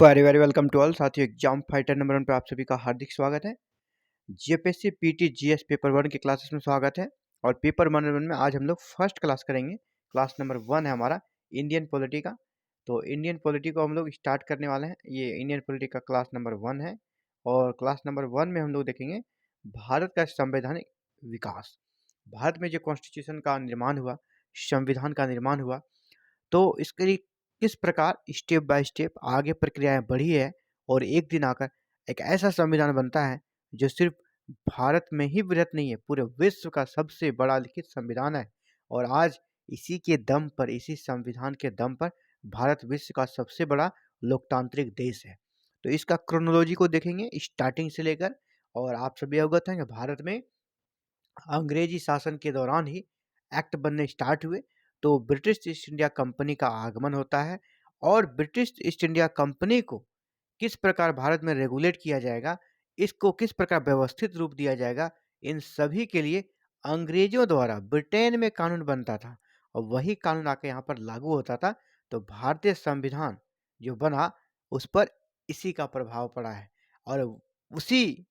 Very very welcome to all साथियों। Exam fighter number 1 पे आप सभी का हार्दिक स्वागत है। जेपीएससी पीटी जीएस पेपर 1 के क्लासेस में स्वागत है। और पेपर नंबर 1 में आज हम लोग फर्स्ट क्लास करेंगे। क्लास नंबर 1 है हमारा इंडियन पॉलिटी का। तो इंडियन पॉलिटी को हम लोग स्टार्ट करने वाले हैं। ये इंडियन पॉलिटी का क्लास नंबर 1 है। और क्लास नंबर 1 में हम लोग देखेंगे भारत का संवैधानिक विकास। भारत में जो कॉन्स्टिट्यूशन का निर्माण हुआ, संविधान का निर्माण हुआ, तो इसके लिए किस प्रकार स्टेप बाय स्टेप आगे प्रक्रियाएं बढ़ी है और एक दिन आकर एक ऐसा संविधान बनता है जो सिर्फ भारत में ही वृहत नहीं है, पूरे विश्व का सबसे बड़ा लिखित संविधान है। और आज इसी के दम पर, इसी संविधान के दम पर भारत विश्व का सबसे बड़ा लोकतांत्रिक देश है। तो इसका क्रोनोलॉजी को देखेंगे स्टार्टिंग से लेकर। और आप सभी अवगत हैं कि भारत में अंग्रेजी शासन के दौरान ही एक्ट बनने स्टार्ट हुए। तो ब्रिटिश ईस्ट इंडिया कंपनी का आगमन होता है और ब्रिटिश ईस्ट इंडिया कंपनी को किस प्रकार भारत में रेगुलेट किया जाएगा, इसको किस प्रकार व्यवस्थित रूप दिया जाएगा, इन सभी के लिए अंग्रेजों द्वारा ब्रिटेन में कानून बनता था और वही कानून आके यहाँ पर लागू होता था। तो भारतीय संविधान जो बना उस पर इसी का प्रभाव पड़ा है। और उसी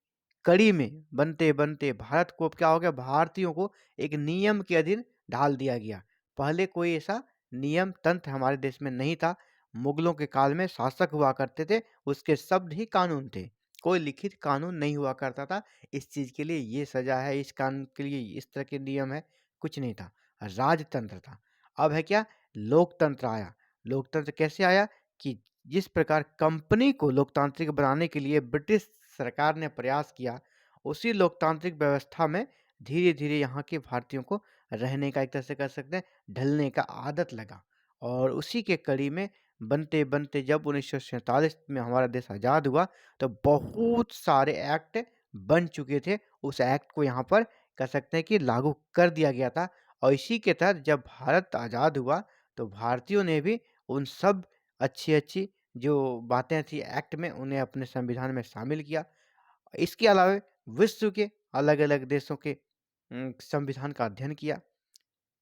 कड़ी में बनते बनते भारत को अब क्या हो गया, भारतीयों को एक नियम के अधीन ढाल दिया गया। पहले कोई ऐसा नियम तंत्र हमारे देश में नहीं था। मुगलों के काल में शासक हुआ करते थे, उसके शब्द ही कानून थे, कोई लिखित कानून नहीं हुआ करता था। इस चीज के लिए ये सजा है, इस कानून के लिए इस तरह के नियम है, कुछ नहीं था। राजतंत्र था। अब है क्या, लोकतंत्र आया। लोकतंत्र कैसे आया कि जिस प्रकार कंपनी को लोकतांत्रिक बनाने के लिए ब्रिटिश सरकार ने प्रयास किया, उसी लोकतांत्रिक व्यवस्था में धीरे धीरे यहाँ के भारतीयों को रहने का, एक तरह से कह सकते हैं, ढलने का आदत लगा। और उसी के कड़ी में बनते बनते जब 1947 में हमारा देश आज़ाद हुआ तो बहुत सारे एक्ट बन चुके थे। उस एक्ट को यहाँ पर कह सकते हैं कि लागू कर दिया गया था। और इसी के तहत जब भारत आज़ाद हुआ तो भारतीयों ने भी उन सब अच्छी अच्छी जो बातें थी एक्ट में, उन्हें अपने संविधान में शामिल किया। इसके अलावा विश्व के अलग अलग देशों के संविधान का अध्ययन किया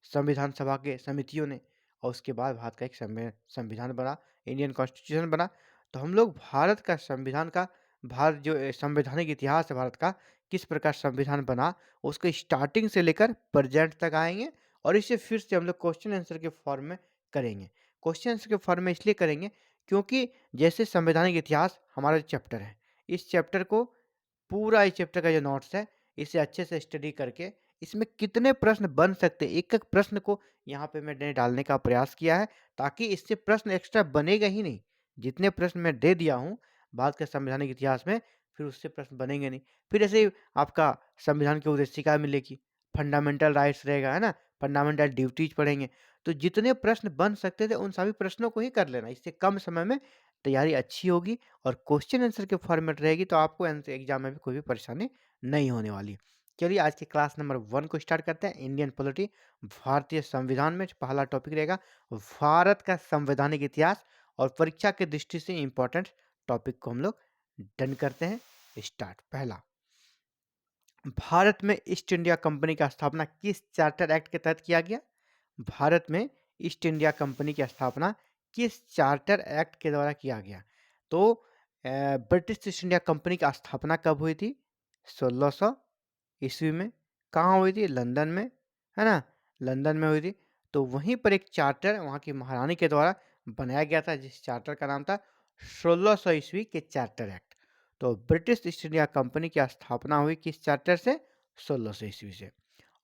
संविधान सभा के समितियों ने। और उसके बाद भारत का एक संविधान बना, इंडियन कॉन्स्टिट्यूशन बना। तो हम लोग भारत का संविधान का, भारत जो संवैधानिक इतिहास है भारत का, किस प्रकार संविधान बना, उसके स्टार्टिंग से लेकर प्रेजेंट तक आएंगे। और इसे फिर से हम लोग क्वेश्चन आंसर के फॉर्म में करेंगे। क्वेश्चन आंसर के फॉर्म में इसलिए करेंगे क्योंकि जैसे संवैधानिक इतिहास हमारा चैप्टर है, इस चैप्टर को, पूरा इस चैप्टर का जो नोट्स है, इसे अच्छे से स्टडी करके इसमें कितने प्रश्न बन सकते हैं, एक एक प्रश्न को यहाँ पे मैंने डालने का प्रयास किया है ताकि इससे प्रश्न एक्स्ट्रा बनेगा ही नहीं। जितने प्रश्न मैं दे दिया हूँ भारत के संवैधानिक इतिहास में, फिर उससे प्रश्न बनेंगे नहीं। फिर ऐसे ही आपका संविधान की उद्देशिका मिलेगी, फंडामेंटल राइट्स रहेगा, है ना, फंडामेंटल ड्यूटीज पढ़ेंगे। तो जितने प्रश्न बन सकते थे उन सभी प्रश्नों को ही कर लेना, इससे कम समय में तैयारी अच्छी होगी और क्वेश्चन आंसर के फॉर्मेट रहेगी। तो आपको एग्जाम में भी कोई भी परेशानी नहीं होने वाली। चलिए आज के क्लास नंबर 1 को स्टार्ट करते हैं। इंडियन पॉलिटी, भारतीय संविधान में पहला टॉपिक रहेगा भारत का संवैधानिक इतिहास। और परीक्षा के दृष्टि से इंपॉर्टेंट टॉपिक को हम लोग डन करते हैं। स्टार्ट। पहला, भारत में ईस्ट इंडिया कंपनी का स्थापना किस चार्टर एक्ट के तहत किया गया? भारत में ईस्ट इंडिया कंपनी की स्थापना किस चार्टर एक्ट के द्वारा किया गया? तो ब्रिटिश ईस्ट इंडिया कंपनी की स्थापना कब हुई थी? 1600 ईस्वी में। कहाँ हुई थी? लंदन में, है ना, लंदन में हुई थी। तो वहीं पर एक चार्टर वहाँ की महारानी के द्वारा बनाया गया था, जिस चार्टर का नाम था 1600 ईस्वी के चार्टर एक्ट। तो ब्रिटिश ईस्ट इंडिया कंपनी की स्थापना हुई किस चार्टर से? 1600 ईस्वी से।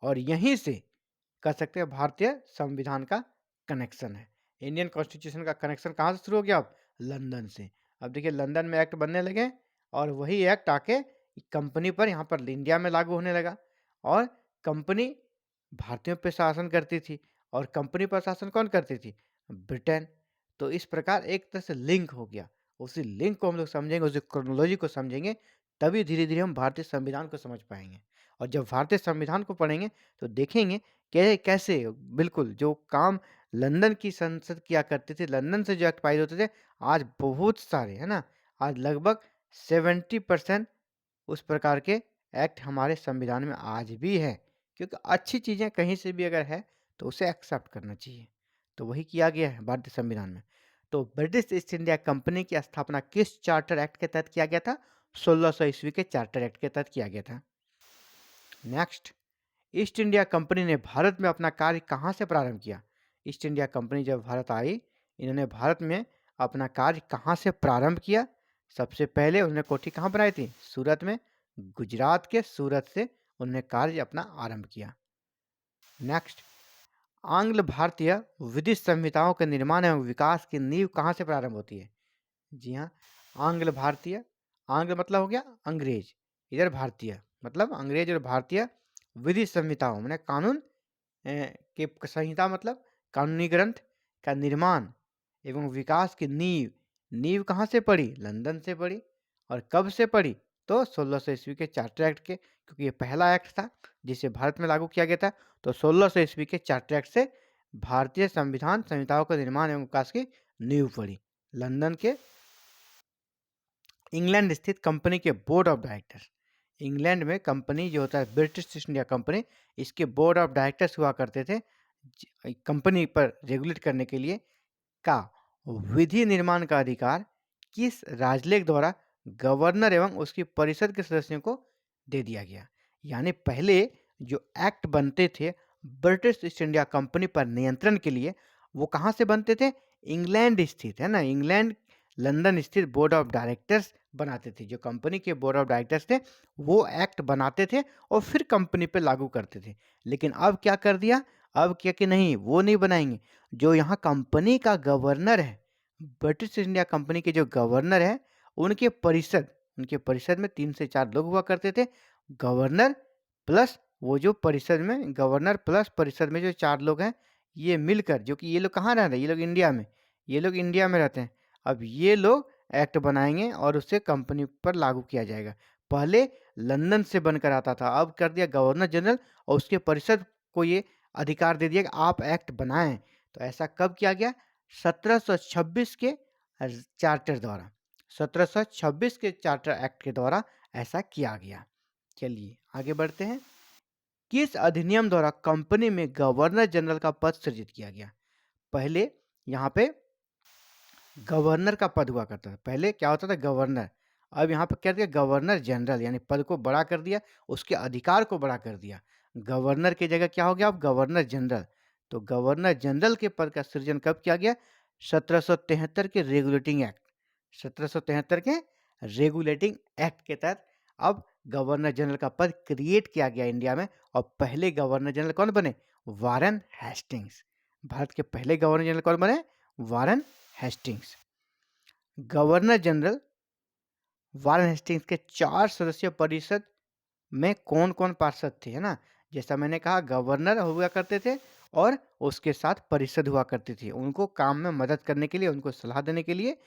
और यहीं से कह सकते हैं भारतीय संविधान का कनेक्शन है। इंडियन कॉन्स्टिट्यूशन का कनेक्शन कहाँ से शुरू हो गया? अब लंदन से। अब देखिए लंदन में एक्ट बनने लगे और वही एक्ट आके कंपनी पर, यहाँ पर इंडिया में लागू होने लगा। और कंपनी भारतीयों पर शासन करती थी और कंपनी पर शासन कौन करती थी? ब्रिटेन। तो इस प्रकार एक तरह से लिंक हो गया। उसी लिंक को हम लोग समझेंगे, उसी क्रोनोलॉजी को समझेंगे, तभी धीरे धीरे हम भारतीय संविधान को समझ पाएंगे। और जब भारतीय संविधान को पढ़ेंगे तो देखेंगे कि कैसे बिल्कुल जो काम लंदन की संसद किया करती थी, लंदन से जो एक्ट पारित होते थे, आज बहुत सारे, है ना, आज लगभग 70% उस प्रकार के एक्ट हमारे संविधान में आज भी है। क्योंकि अच्छी चीज़ें कहीं से भी अगर है तो उसे एक्सेप्ट करना चाहिए। तो वही किया गया है भारतीय संविधान में। तो ब्रिटिश ईस्ट इंडिया कंपनी की स्थापना किस चार्टर एक्ट के तहत किया गया था? 1600 ईस्वी के चार्टर एक्ट के तहत किया गया था। नेक्स्ट, ईस्ट इंडिया कंपनी ने भारत में अपना कार्य कहाँ से प्रारंभ किया? ईस्ट इंडिया कंपनी जब भारत आई, इन्होंने भारत में अपना कार्य कहाँ से प्रारंभ किया? सबसे पहले उन्होंने कोठी कहाँ बनाई थी? सूरत में। गुजरात के सूरत से उन्होंने कार्य अपना आरंभ किया। नेक्स्ट, आंग्ल भारतीय विधि संहिताओं के निर्माण एवं विकास की नींव कहाँ से प्रारंभ होती है? जी हाँ, आंग्ल भारतीय, आंग्ल मतलब हो गया अंग्रेज, इधर भारतीय मतलब अंग्रेज और भारतीय विधि संहिताओं मैंने कानून के संहिता मतलब कानूनी ग्रंथ का निर्माण एवं विकास की नींव, नींव कहाँ से पड़ी? लंदन से पड़ी। और कब से पड़ी? तो 1600 ईस्वी के चार्टर एक्ट के, क्योंकि ये पहला एक्ट था जिसे भारत में लागू किया गया था। तो 1600 ईस्वी के चार्टर एक्ट से भारतीय संविधान संहिताओं का निर्माण एवं विकास की नींव पड़ी। लंदन के इंग्लैंड स्थित कंपनी के बोर्ड ऑफ डायरेक्टर्स, इंग्लैंड में कंपनी जो होता है ब्रिटिश ईस्ट इंडिया कंपनी, इसके बोर्ड ऑफ डायरेक्टर्स हुआ करते थे कंपनी पर रेगुलेट करने के लिए। का विधि निर्माण का अधिकार किस राजलेख द्वारा गवर्नर एवं उसकी परिषद के सदस्यों को दे दिया गया? यानी पहले जो एक्ट बनते थे ब्रिटिश ईस्ट इंडिया कंपनी पर नियंत्रण के लिए, वो कहाँ से बनते थे? इंग्लैंड स्थित, है ना, इंग्लैंड लंदन स्थित बोर्ड ऑफ डायरेक्टर्स बनाते थे। जो कंपनी के बोर्ड ऑफ डायरेक्टर्स थे वो एक्ट बनाते थे और फिर कंपनी पे लागू करते थे। लेकिन अब क्या कर दिया? अब क्या कि नहीं, वो नहीं बनाएंगे। जो यहाँ कंपनी का गवर्नर है, ब्रिटिश इंडिया कंपनी के जो गवर्नर है, उनके परिषद में 3 से 4 लोग हुआ करते थे। गवर्नर प्लस वो जो परिषद में, गवर्नर प्लस परिषद में जो 4 लोग हैं, ये मिलकर, जो कि ये लोग कहाँ रह रहे हैं? ये लोग इंडिया में, ये लोग इंडिया में रहते हैं। अब ये लोग एक्ट बनाएंगे और उसे कंपनी पर लागू किया जाएगा। पहले लंदन से बनकर आता था, अब कर दिया गवर्नर जनरल और उसके परिषद को ये अधिकार दे दिया कि आप एक्ट बनाएं। तो ऐसा कब किया गया? 1726 के चार्टर द्वारा, 1726 के चार्टर एक्ट के द्वारा ऐसा किया गया। चलिए आगे बढ़ते हैं। किस अधिनियम द्वारा कंपनी में गवर्नर जनरल का पद सृजित किया गया? पहले यहाँ पे गवर्नर का पद हुआ करता था। पहले क्या होता था? गवर्नर। अब यहाँ पर क्या दिया? गवर्नर जनरल, यानी पद को बड़ा कर दिया, उसके अधिकार को बड़ा कर दिया। गवर्नर की जगह क्या हो गया? अब गवर्नर जनरल। तो गवर्नर जनरल के पद का सृजन कब किया गया? 1773 के रेगुलेटिंग एक्ट, 1773 के रेगुलेटिंग एक्ट के तहत अब गवर्नर जनरल का पद क्रिएट किया गया इंडिया में। और पहले गवर्नर जनरल कौन बने? Warren Hastings. भारत के पहले गवर्नर जनरल कौन बने? Warren Hastings. Governor general Warren Hastings के 4 सदस्यीय परिषद में कौन कौन पार्षद थे, है ना? जैसा मैंने कहा, गवर्नर हुआ करते थे और उसके साथ परिषद हुआ करती थी। उनको काम में मदद करने के लिए, उनको सलाह देने के लिए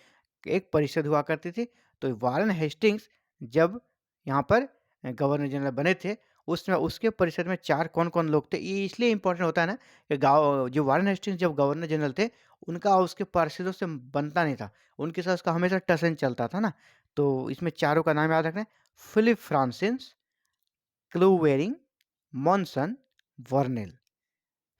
एक परिषद हुआ करती थी। तो वारेन हेस्टिंग्स जब यहाँ पर गवर्नर जनरल बने थे, उसमें उसके परिषद में 4 कौन-कौन लोग थे? ये इसलिए इम्पोर्टेंट होता है ना कि गाँव जो वारेन हेस्टिंग्स जब गवर्नर जनरल थे, उनका उसके पार्षदों से बनता नहीं था। उनके साथ उसका हमेशा टसन चलता था ना। तो इसमें चारों का नाम याद रखना है। फिलिप फ्रांसिस, क्लूवेरिंग, मॉनसन, वर्नेल।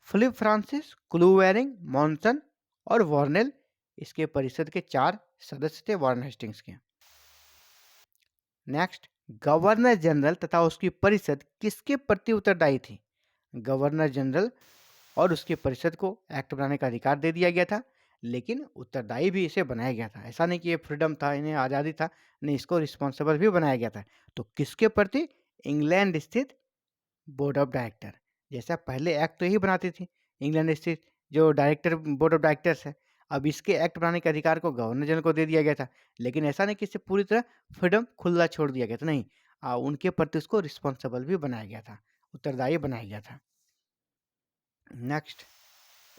फिलिप फ्रांसिस, क्लूवेरिंग, मॉनसन और वर्नेल इसके परिषद के 4 सदस्य थे वारेन हेस्टिंग्स के। नेक्स्ट, गवर्नर जनरल तथा उसकी परिषद किसके प्रति उत्तरदायी थी? गवर्नर जनरल और उसकी परिषद को एक्ट बनाने का अधिकार दे दिया गया था, लेकिन उत्तरदायी भी इसे बनाया गया था। ऐसा नहीं कि ये फ्रीडम था, इन्हें आज़ादी था, नहीं, इसको रिस्पॉन्सिबल भी बनाया गया था। तो किसके प्रति? इंग्लैंड स्थित बोर्ड ऑफ डायरेक्टर। जैसा पहले एक्ट तो यही बनाती थी इंग्लैंड स्थित जो डायरेक्टर बोर्ड ऑफ डायरेक्टर्स है। अब इसके एक्ट बनाने के अधिकार को गवर्नर जनरल को दे दिया गया था, लेकिन ऐसा नहीं कि इसे पूरी तरह फ्रीडम खुला छोड़ दिया गया था, नहीं। उनके प्रति उसको रिस्पॉन्सिबल भी बनाया गया था, उत्तरदायी बनाया गया था। नेक्स्ट,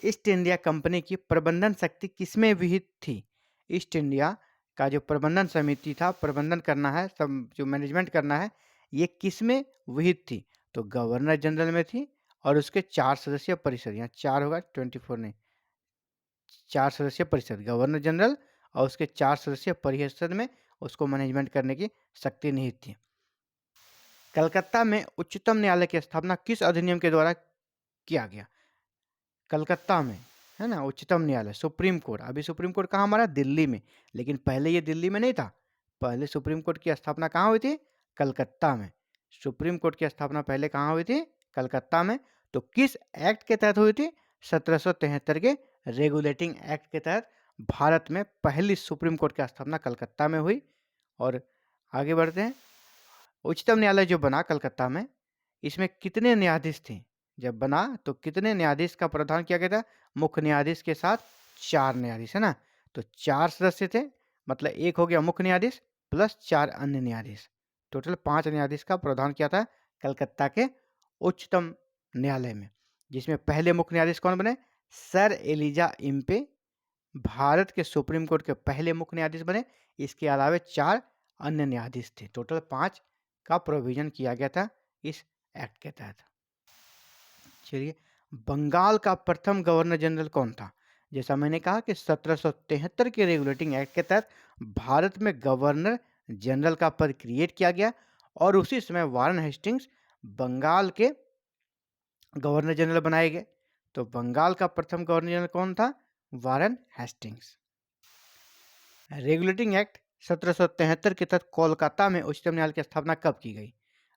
ईस्ट इंडिया कंपनी की प्रबंधन शक्ति किसमें विहित थी? ईस्ट इंडिया का जो प्रबंधन समिति था, प्रबंधन करना है, सब जो मैनेजमेंट करना है, ये किसमें विहित थी? तो गवर्नर जनरल में थी और उसके 4 सदस्यीय परिषद, यहाँ 4 होगा, 24 नहीं, 4 सदस्यीय परिषद, गवर्नर जनरल और उसके 4 सदस्यीय परिषद में उसको मैनेजमेंट करने की शक्ति निहित थी। कलकत्ता में उच्चतम न्यायालय की स्थापना किस अधिनियम के द्वारा किया गया? कलकत्ता में है ना, उच्चतम न्यायालय, सुप्रीम कोर्ट। अभी सुप्रीम कोर्ट कहाँ हमारा? दिल्ली में। लेकिन पहले ये दिल्ली में नहीं था। पहले सुप्रीम कोर्ट की स्थापना कहाँ हुई थी? कलकत्ता में। सुप्रीम कोर्ट की स्थापना पहले कहाँ हुई थी? कलकत्ता में। तो किस एक्ट के तहत हुई थी? 1773 के रेगुलेटिंग एक्ट के तहत भारत में पहली सुप्रीम कोर्ट की स्थापना कलकत्ता में हुई। और आगे बढ़ते हैं। उच्चतम न्यायालय जो बना कलकत्ता में, इसमें कितने न्यायाधीश थे? जब बना तो कितने न्यायाधीश का प्रावधान किया गया था? मुख्य न्यायाधीश के साथ 4 न्यायाधीश, है ना। तो 4 सदस्य थे, मतलब एक हो गया मुख्य न्यायाधीश प्लस 4 अन्य न्यायाधीश, टोटल 5 न्यायाधीश का प्रावधान किया था कलकत्ता के उच्चतम न्यायालय में। जिसमें पहले मुख्य न्यायाधीश कौन बने? सर एलिजा इम्पे भारत के सुप्रीम कोर्ट के पहले मुख्य न्यायाधीश बने। इसके अलावा 4 अन्य न्यायाधीश थे, टोटल 5 का प्रोविजन किया गया था इस एक्ट के तहत। चलिए, बंगाल का प्रथम गवर्नर जनरल कौन था? जैसा मैंने कहा कि 1773 के रेगुलेटिंग एक्ट के तहत भारत में गवर्नर जनरल का पद क्रिएट किया गया और उसी समय वारन हेस्टिंग्स बंगाल के गवर्नर जनरल बनाए गए। तो बंगाल का प्रथम गवर्नर जनरल कौन था? Warren Hastings. रेगुलेटिंग एक्ट 1773 के तहत कोलकाता में उच्चतम न्यायालय की स्थापना कब की गई?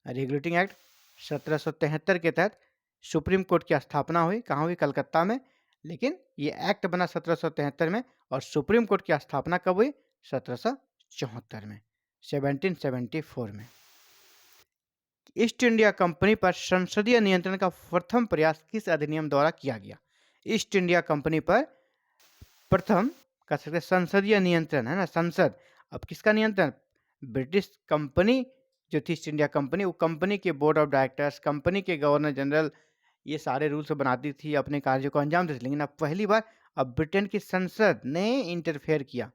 रेगुलेटिंग एक्ट 1773 के तहत सुप्रीम कोर्ट की स्थापना हुई, कहाँ हुई? कलकत्ता में। लेकिन ये एक्ट बना 1773 में और सुप्रीम कोर्ट की स्थापना कब हुई? 1774 में, 1774 में। ईस्ट इंडिया कंपनी पर संसदीय नियंत्रण का प्रथम प्रयास किस अधिनियम द्वारा किया गया? ईस्ट इंडिया कंपनी पर प्रथम कह सकते हैं संसदीय नियंत्रण, है ना, संसद। अब किसका नियंत्रण? ब्रिटिश कंपनी जो थी ईस्ट इंडिया कंपनी, वो कंपनी के बोर्ड ऑफ डायरेक्टर्स, कंपनी के गवर्नर जनरल, ये सारे रूल्स बनाती थी, अपने कार्यों को अंजाम देती थी। लेकिन अब पहली बार अब ब्रिटेन की संसद ने इंटरफेयर किया,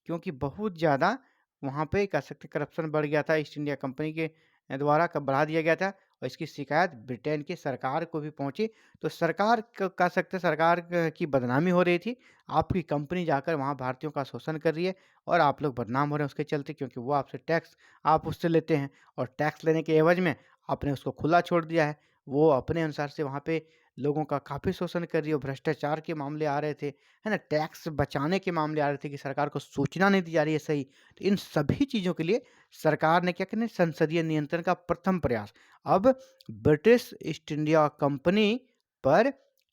क्योंकि बहुत ज़्यादा वहाँ पे कह सकते करप्शन बढ़ गया था, ईस्ट इंडिया कंपनी के द्वारा बढ़ा दिया गया था और इसकी शिकायत ब्रिटेन की सरकार को भी पहुंची। तो सरकार कह सकते सरकार की बदनामी हो रही थी, आपकी कंपनी जाकर वहाँ भारतीयों का शोषण कर रही है और आप लोग बदनाम हो रहे हैं उसके चलते, क्योंकि वो आपसे टैक्स आप उससे लेते हैं और टैक्स लेने के एवज में आपने उसको खुला छोड़ दिया है। वो अपने अनुसार से वहाँ पे लोगों का काफ़ी शोषण कर रही है, भ्रष्टाचार के मामले आ रहे थे, है ना, टैक्स बचाने के मामले आ रहे थे कि सरकार को सूचना नहीं दी जा रही है सही। तो इन सभी चीज़ों के लिए सरकार ने क्या करना? संसदीय नियंत्रण का प्रथम प्रयास। अब ब्रिटिश ईस्ट इंडिया कंपनी पर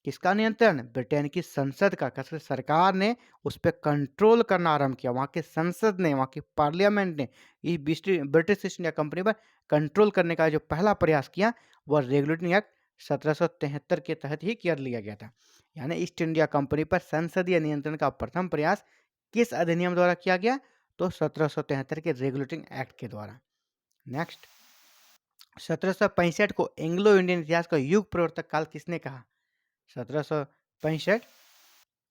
किसका नियंत्रण? ब्रिटेन की संसद का, कैसे सरकार ने उस पर कंट्रोल करना आरंभ किया। वहाँ के संसद ने, वहाँ के पार्लियामेंट ने इस ब्रिटिश ईस्ट इंडिया कंपनी पर कंट्रोल करने का जो पहला प्रयास किया वह रेगुलेटिंग एक्ट 1773 के तहत ही कर लिया गया था। यानी ईस्ट इंडिया कंपनी पर संसदीय नियंत्रण का प्रथम प्रयास किस अधिनियम द्वारा किया गया? तो 1773 के रेगुलेटिंग एक्ट के द्वारा। नेक्स्ट, 1765 को एंग्लो इंडियन इतिहास का युग प्रवर्तक काल किसने कहा? 1765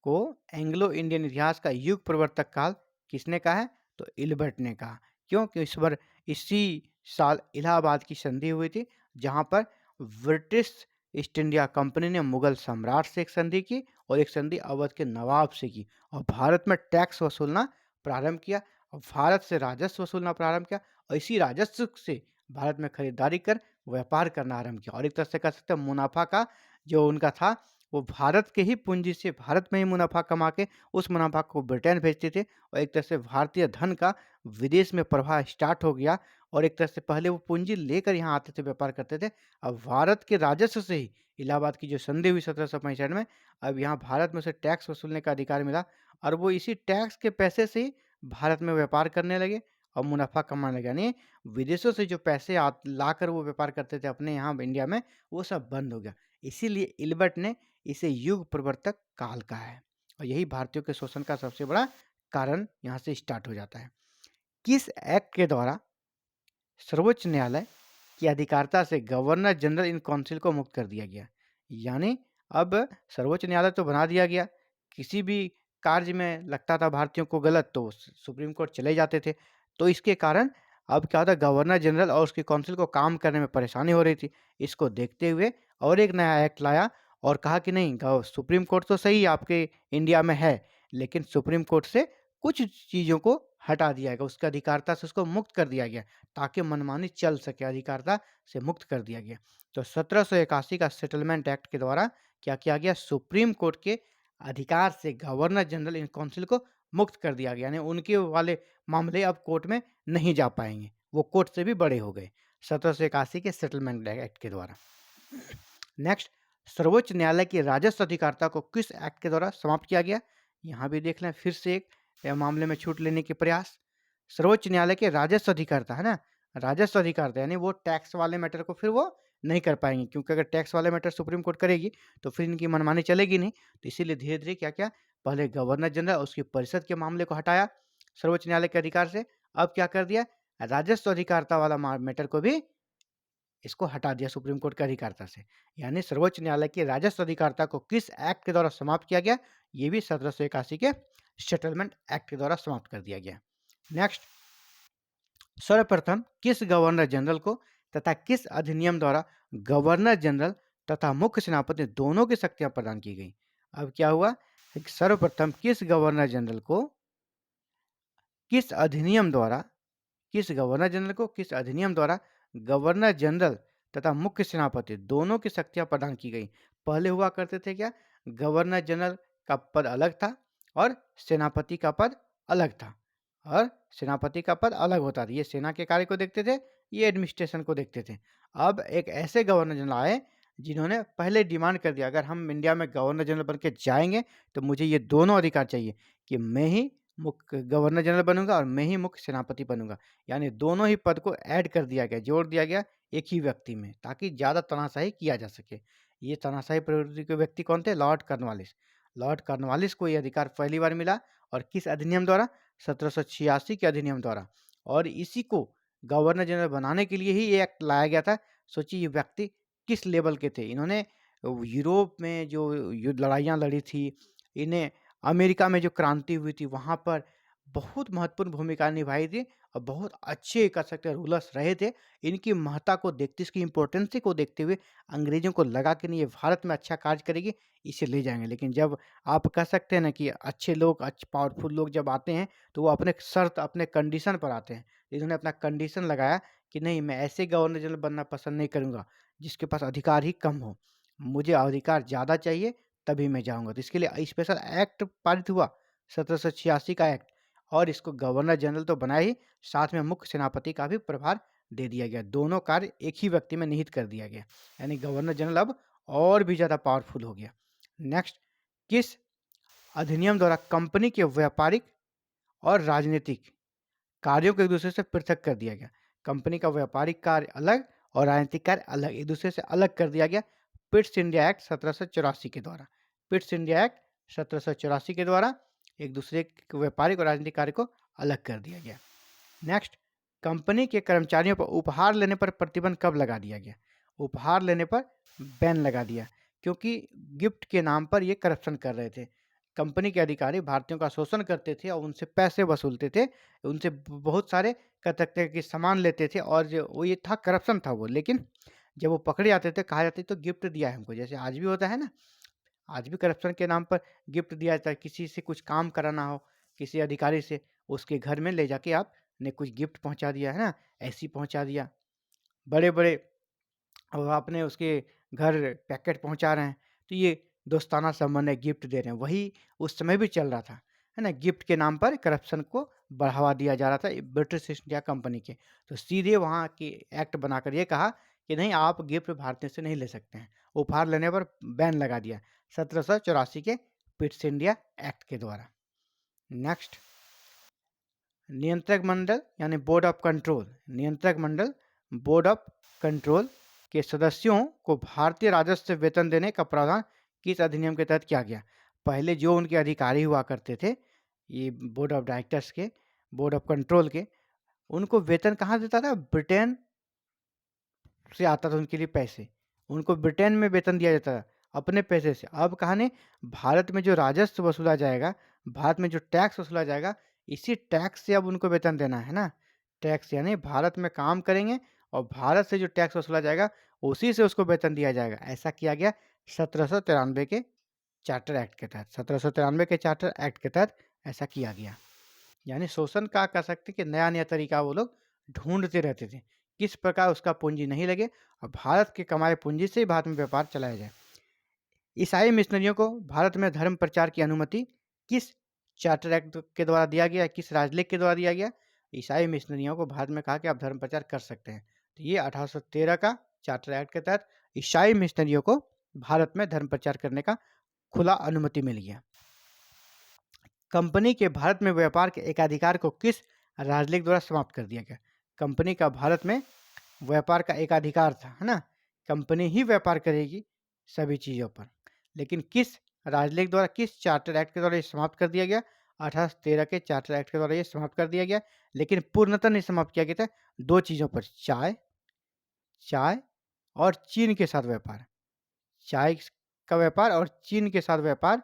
को एंग्लो इंडियन इतिहास का युग प्रवर्तक काल किसने कहा है? तो इल्बर्ट ने कहा। क्यों? कि इस बार इसी साल इलाहाबाद की संधि हुई थी, जहां पर ब्रिटिश ईस्ट इंडिया कंपनी ने मुगल सम्राट से एक संधि की और एक संधि अवध के नवाब से की और भारत में टैक्स वसूलना प्रारंभ किया और भारत से राजस्व वसूलना प्रारंभ किया और इसी राजस्व से भारत में खरीदारी कर व्यापार करना आरंभ किया। और एक तरह से कह सकते हैं मुनाफा का जो उनका था वो भारत के ही पूंजी से, भारत में ही मुनाफा कमा के उस मुनाफा को ब्रिटेन भेजते थे और एक तरह से भारतीय धन का विदेश में प्रवाह स्टार्ट हो गया। और एक तरह से पहले वो पूंजी लेकर यहाँ आते थे, व्यापार करते थे। अब भारत के राजस्व से ही इलाहाबाद की जो संधि हुई 1765 में, अब यहाँ भारत में से टैक्स वसूलने का अधिकार मिला और वो इसी टैक्स के पैसे से ही भारत में व्यापार करने लगे और मुनाफा कमाने लगे। यानी विदेशों से जो पैसे लाकर वो व्यापार करते थे अपने यहाँ इंडिया में, वो सब बंद हो गया। इसीलिए इल्बर्ट ने इसे युग प्रवर्तक काल कहा है और यही भारतीयों के शोषण का सबसे बड़ा कारण यहाँ से स्टार्ट हो जाता है। किस एक्ट के द्वारा सर्वोच्च न्यायालय की अधिकारिता से गवर्नर जनरल इन काउंसिल को मुक्त कर दिया गया? यानी अब सर्वोच्च न्यायालय तो बना दिया गया, किसी भी कार्य में लगता था भारतीयों को गलत तो सुप्रीम कोर्ट चले जाते थे। तो इसके कारण अब क्या होता, गवर्नर जनरल और उसकी काउंसिल को काम करने में परेशानी हो रही थी। इसको देखते हुए और एक नया एक्ट लाया और कहा कि नहीं, सुप्रीम कोर्ट तो सही आपके इंडिया में है, लेकिन सुप्रीम कोर्ट से कुछ चीज़ों को हटा दिया गया, उसकी अधिकारिता से उसको मुक्त कर दिया गया ताकि मनमानी चल सके, अधिकारिता से मुक्त कर दिया गया। तो 1781 का सेटलमेंट एक्ट के द्वारा क्या किया गया? सुप्रीम कोर्ट के अधिकार से गवर्नर जनरल इन काउंसिल को मुक्त कर दिया गया, यानी उनके वाले मामले अब कोर्ट में नहीं जा पाएंगे, वो कोर्ट से भी बड़े हो गए 1781 के सेटलमेंट एक्ट के द्वारा। नेक्स्ट, सर्वोच्च न्यायालय की राजस्व अधिकारिता को किस एक्ट के द्वारा समाप्त किया गया? यहाँ भी देख लें फिर से एक मामले में छूट लेने के प्रयास। सर्वोच्च न्यायालय के राजस्व अधिकारिता है ना, राजस्व अधिकारिता यानी वो टैक्स वाले मैटर को फिर वो नहीं कर पाएंगे, क्योंकि अगर टैक्स वाले मैटर सुप्रीम कोर्ट करेगी तो फिर इनकी मनमानी चलेगी नहीं। तो इसीलिए धीरे धीरे क्या क्या, पहले गवर्नर जनरल उसकी परिषद के मामले को हटाया सर्वोच्च न्यायालय के अधिकार से, अब क्या कर दिया, राजस्व अधिकारिता वाला मैटर को भी इसको हटा दिया सुप्रीम कोर्ट के अधिकारिता से। यानी सर्वोच्च न्यायालय की राजस्व अधिकारिता को किस एक्ट के द्वारा समाप्त किया गया? ये भी 1781 के सेटलमेंट एक्ट के द्वारा समाप्त कर दिया गया। नेक्स्ट, सर्वप्रथम किस गवर्नर जनरल को तथा किस अधिनियम द्वारा गवर्नर जनरल तथा मुख्य सेनापति दोनों की शक्तियां प्रदान की गई? अब क्या हुआ, सर्वप्रथम किस गवर्नर जनरल को किस अधिनियम द्वारा, किस गवर्नर जनरल को किस अधिनियम द्वारा गवर्नर जनरल तथा मुख्य सेनापति दोनों की शक्तियां प्रदान की गई? पहले हुआ करते थे क्या, गवर्नर जनरल का पद अलग था और सेनापति का पद अलग था, और सेनापति का पद अलग होता था। ये सेना के कार्य को देखते थे, ये एडमिनिस्ट्रेशन को देखते थे। अब एक ऐसे गवर्नर जनरल आए जिन्होंने पहले डिमांड कर दिया, अगर हम इंडिया में गवर्नर जनरल बन के जाएंगे तो मुझे ये दोनों अधिकार चाहिए कि मैं ही मुख्य गवर्नर जनरल बनूंगा और मैं ही मुख्य सेनापति बनूंगा। यानी दोनों ही पद को ऐड कर दिया गया, जोड़ दिया गया एक ही व्यक्ति में, ताकि ज़्यादा तानाशाही किया जा सके। ये तानाशाही प्रवृत्ति के व्यक्ति कौन थे? Lord Cornwallis. लॉर्ड कॉर्नवालिस को ये अधिकार पहली बार मिला, और किस अधिनियम द्वारा? 1786 के अधिनियम द्वारा। और इसी को गवर्नर जनरल बनाने के लिए ही ये एक्ट लाया गया था। सोचिए ये व्यक्ति किस लेवल के थे। इन्होंने यूरोप में जो युद्ध लड़ाइयाँ लड़ी थी, इन्हें अमेरिका में जो क्रांति हुई थी वहाँ पर बहुत महत्वपूर्ण भूमिका निभाई थी, और बहुत अच्छे कह सकते हैं रूलर्स रहे थे। इनकी महत्ता को देखते, इसकी इम्पोर्टेंस को देखते हुए अंग्रेजों को लगा कि नहीं ये भारत में अच्छा कार्य करेगी, इसे ले जाएंगे। लेकिन जब आप कह सकते हैं ना कि अच्छे लोग, अच्छे पावरफुल लोग जब आते हैं तो वो अपने शर्त, अपने कंडीशन पर आते हैं। इन्होंने अपना कंडीशन लगाया कि नहीं, मैं ऐसे गवर्नर जनरल बनना पसंद नहीं करूँगा जिसके पास अधिकार ही कम हो, मुझे अधिकार ज़्यादा चाहिए, तभी मैं जाऊँगा। तो इसके लिए स्पेशल एक्ट पारित हुआ 1786 का एक्ट, और इसको गवर्नर जनरल तो बनाया ही, साथ में मुख्य सेनापति का भी प्रभार दे दिया गया। दोनों कार्य एक ही व्यक्ति में निहित कर दिया गया, यानी गवर्नर जनरल अब और भी ज़्यादा पावरफुल हो गया। नेक्स्ट, किस अधिनियम द्वारा कंपनी के व्यापारिक और राजनीतिक कार्यों को एक दूसरे से पृथक कर दिया गया? कंपनी का व्यापारिक कार्य अलग और राजनीतिक कार्य अलग, एक दूसरे से अलग कर दिया गया पिट्स इंडिया एक्ट 1784 के द्वारा। पिट्स इंडिया एक्ट 1784 के द्वारा एक दूसरे के व्यापारिक और राजनीतिक कार्य को अलग कर दिया गया। नेक्स्ट, कंपनी के कर्मचारियों पर उपहार लेने पर प्रतिबंध कब लगा दिया गया? उपहार लेने पर बैन लगा दिया, क्योंकि गिफ्ट के नाम पर ये करप्शन कर रहे थे। कंपनी के अधिकारी भारतीयों का शोषण करते थे और उनसे पैसे वसूलते थे, उनसे बहुत सारे कह सकते हैं कि सामान लेते थे, और जो वो ये था करप्शन था वो। लेकिन जब वो पकड़े जाते थे, कहा जाता तो गिफ्ट दिया है हमको, जैसे आज भी होता है ना, आज भी करप्शन के नाम पर गिफ्ट दिया जाता है। किसी से कुछ काम कराना हो, किसी अधिकारी से, उसके घर में ले जाके आपने कुछ गिफ्ट पहुंचा दिया है ना, ऐसी पहुंचा दिया। बड़े बड़े अब आपने उसके घर पैकेट पहुंचा रहे हैं, तो ये दोस्ताना संबंध है, गिफ्ट दे रहे हैं। वही उस समय भी चल रहा था, है ना, गिफ्ट के नाम पर करप्शन को बढ़ावा दिया जा रहा था ब्रिटिश ईस्ट इंडिया कंपनी के। तो सीधे वहाँ की एक्ट बनाकर ये कहा कि नहीं, आप गिफ्ट भारतीय से नहीं ले सकते हैं। उपहार लेने पर बैन लगा दिया 1784 के पिट्स इंडिया एक्ट के द्वारा। नेक्स्ट, नियंत्रक मंडल यानी बोर्ड ऑफ कंट्रोल, नियंत्रक मंडल बोर्ड ऑफ कंट्रोल के सदस्यों को भारतीय राजस्व वेतन देने का प्रावधान किस अधिनियम के तहत किया गया? पहले जो उनके अधिकारी हुआ करते थे, ये बोर्ड ऑफ डायरेक्टर्स के, बोर्ड ऑफ कंट्रोल के, उनको वेतन कहाँ देता था? ब्रिटेन से आता था उनके लिए पैसे, उनको ब्रिटेन में वेतन दिया जाता था अपने पैसे से। अब कहा नहीं, भारत में जो राजस्व वसूला जाएगा, भारत में जो टैक्स वसूला जाएगा, इसी टैक्स से अब उनको वेतन देना है ना। टैक्स यानी भारत में काम करेंगे और भारत से जो टैक्स वसूला जाएगा उसी से उसको वेतन दिया जाएगा। ऐसा किया गया 1793 के चार्टर एक्ट के तहत, 1793 के चार्टर एक्ट के तहत ऐसा किया गया। यानी शोषण का कह सकते कि नया नया तरीका वो लोग ढूंढते रहते थे, किस प्रकार उसका पूंजी नहीं लगे और भारत के कमाए पूंजी से ही भारत में व्यापार चलाया जाए। ईसाई मिशनरियों को भारत में धर्म प्रचार की अनुमति किस चार्टर एक्ट के द्वारा दिया गया, किस राजलेख के द्वारा दिया गया? ईसाई मिशनरियों को भारत में कहा कि आप धर्म प्रचार कर सकते हैं। तो ये 1813 का चार्टर एक्ट के तहत ईसाई मिशनरियों को भारत में धर्म प्रचार करने का खुला अनुमति मिल गया। कंपनी के भारत में व्यापार के एकाधिकार को किस राजलेख द्वारा समाप्त कर दिया गया? कंपनी का भारत में व्यापार का एकाधिकार था, है ना, कंपनी ही व्यापार करेगी सभी चीज़ों पर, लेकिन किस राजलेख द्वारा, किस चार्टर एक्ट के द्वारा ये समाप्त कर दिया गया? 1813 के चार्टर एक्ट के द्वारा ये समाप्त कर दिया गया, लेकिन पूर्णतः नहीं समाप्त किया गया था। दो चीज़ों पर, चाय और चीन के साथ व्यापार, चाय का व्यापार और चीन के साथ व्यापार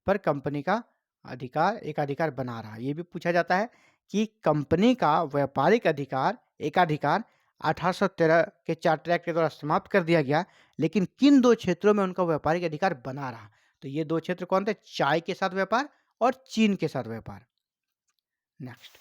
पर कंपनी का एकाधिकार बना रहा। ये भी पूछा जाता है कि कंपनी का व्यापारिक एकाधिकार 1813 के चार्टर एक्ट के द्वारा समाप्त कर दिया गया, लेकिन किन दो क्षेत्रों में उनका व्यापारिक अधिकार बना रहा? तो ये दो क्षेत्र कौन थे? चाय के साथ व्यापार और चीन के साथ व्यापार। नेक्स्ट,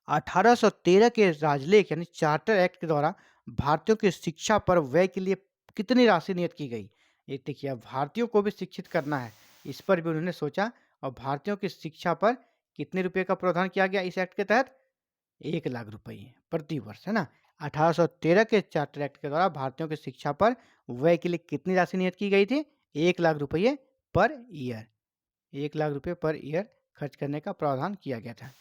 1813 के राजलेख यानी चार्टर एक्ट के द्वारा भारतीयों की शिक्षा पर व्यय के लिए कितनी राशि नियत की गई? ये देखिए, भारतीयों को भी शिक्षित करना है, इस पर भी उन्होंने सोचा, और भारतीयों की शिक्षा पर कितने रुपए का प्रावधान किया गया इस एक्ट के तहत? 1 लाख रुपये प्रति वर्ष, है ना। 1813 के चार्टर एक्ट के द्वारा भारतीयों की शिक्षा पर व्यय के लिए कितनी राशि नियत की गई थी? 1 लाख रुपये पर ईयर, 1 लाख रुपये पर ईयर खर्च करने का प्रावधान किया गया था।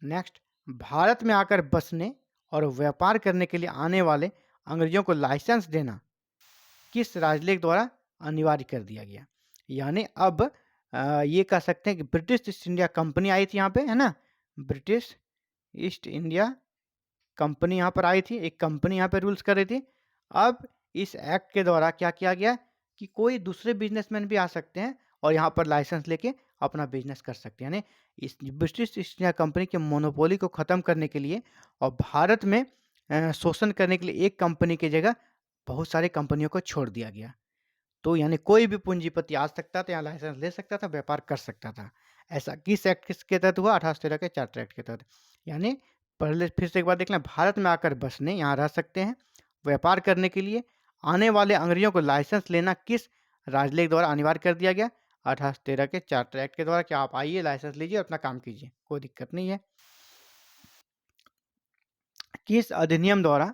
नेक्स्ट, भारत में आकर बसने और व्यापार करने के लिए आने वाले अंग्रेजों को लाइसेंस देना किस राजलेख द्वारा अनिवार्य कर दिया गया? यानी अब ये कह सकते हैं कि ब्रिटिश ईस्ट इंडिया कंपनी आई थी यहाँ पे, है ना, ब्रिटिश ईस्ट इंडिया कंपनी यहाँ पर आई थी, एक कंपनी यहाँ पे रूल्स कर रही थी। अब इस एक्ट के द्वारा क्या किया गया कि कोई दूसरे बिजनेसमैन भी आ सकते हैं और यहाँ पर लाइसेंस लेके अपना बिजनेस कर सकते हैं। यानी इस ब्रिटिश ईस्ट इंडिया कंपनी के मोनोपोली को ख़त्म करने के लिए और भारत में शोषण करने के लिए एक कंपनी की जगह बहुत सारी कंपनियों को छोड़ दिया गया। तो यानी कोई भी पूंजीपति आ सकता था, यहाँ लाइसेंस ले सकता था, व्यापार कर सकता था। ऐसा किस एक्ट किसके तहत हुआ? 1813 के चार्टर एक्ट के तहत। यानी पहले फिर से एक बार देख लें, भारत में आकर बसने, यहाँ रह सकते हैं, व्यापार करने के लिए आने वाले अंग्रेजों को लाइसेंस लेना किस राजलेख द्वारा अनिवार्य कर दिया गया? 1813 के चार्टर एक्ट के द्वारा। क्या आप आइए, लाइसेंस लीजिए, अपना काम कीजिए, कोई दिक्कत नहीं है। किस अधिनियम द्वारा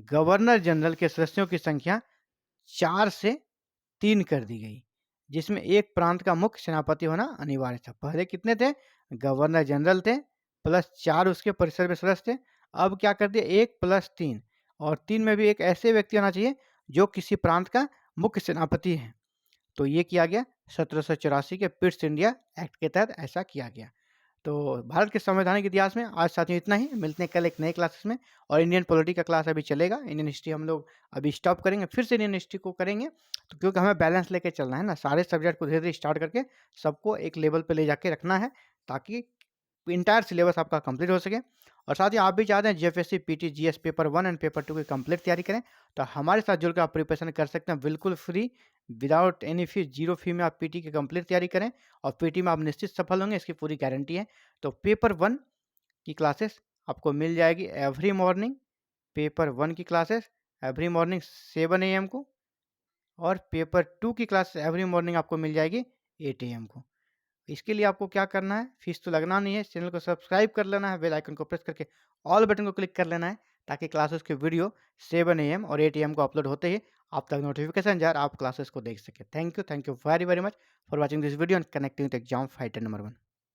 गवर्नर जनरल के सदस्यों की संख्या 4 से 3 कर दी गई, जिसमें एक प्रांत का मुख्य सेनापति होना अनिवार्य था? पहले कितने थे? गवर्नर जनरल थे प्लस 4 उसके परिषद में सदस्य थे। अब क्या कर दिया? 1 प्लस 3, और 3 में भी एक ऐसे व्यक्ति होना चाहिए जो किसी प्रांत का मुख्य सेनापति है। तो ये किया गया 1784 के पिट्स इंडिया एक्ट के तहत, ऐसा किया गया। तो भारत के संवैधानिक इतिहास में आज साथियों इतना ही। मिलते हैं कल एक नए क्लासेस में, और इंडियन पॉलिटी का क्लास अभी चलेगा। इंडियन हिस्ट्री हम लोग अभी स्टॉप करेंगे, फिर से इंडियन हिस्ट्री को करेंगे, तो क्योंकि हमें बैलेंस लेके चलना है ना, सारे सब्जेक्ट को धीरे धीरे स्टार्ट करके सबको एक लेवल पे ले जाके रखना है, ताकि इंटायर सिलेबस आपका कंप्लीट हो सके। और साथ ही आप भी चाहते हैं JFSC PT GS paper 1 and paper 2 की कंप्लीट तैयारी करें, तो हमारे साथ जुड़कर आप प्रिपरेशन कर सकते हैं बिल्कुल फ्री, विदाउट एनी फी, जीरो फी में आप पीटी की कंप्लीट तैयारी करें, और पीटी में आप निश्चित सफल होंगे, इसकी पूरी गारंटी है। तो पेपर 1 की क्लासेस आपको मिल जाएगी एवरी मॉर्निंग, पेपर 1 की क्लासेस एवरी मॉर्निंग 7 AM को, और पेपर 2 की क्लास एवरी मॉर्निंग आपको मिल जाएगी 8 AM को। इसके लिए आपको क्या करना है? फीस तो लगना नहीं है, चैनल को सब्सक्राइब कर लेना है, बेल आइकन को प्रेस करके ऑल बटन को क्लिक कर लेना है, ताकि क्लासेस के वीडियो 7 AM और 8 AM को अपलोड होते ही आप तक नोटिफिकेशन जाए, आप क्लासेस को देख सके। Thank you very very much for watching this video and connecting with exam fighter number 1।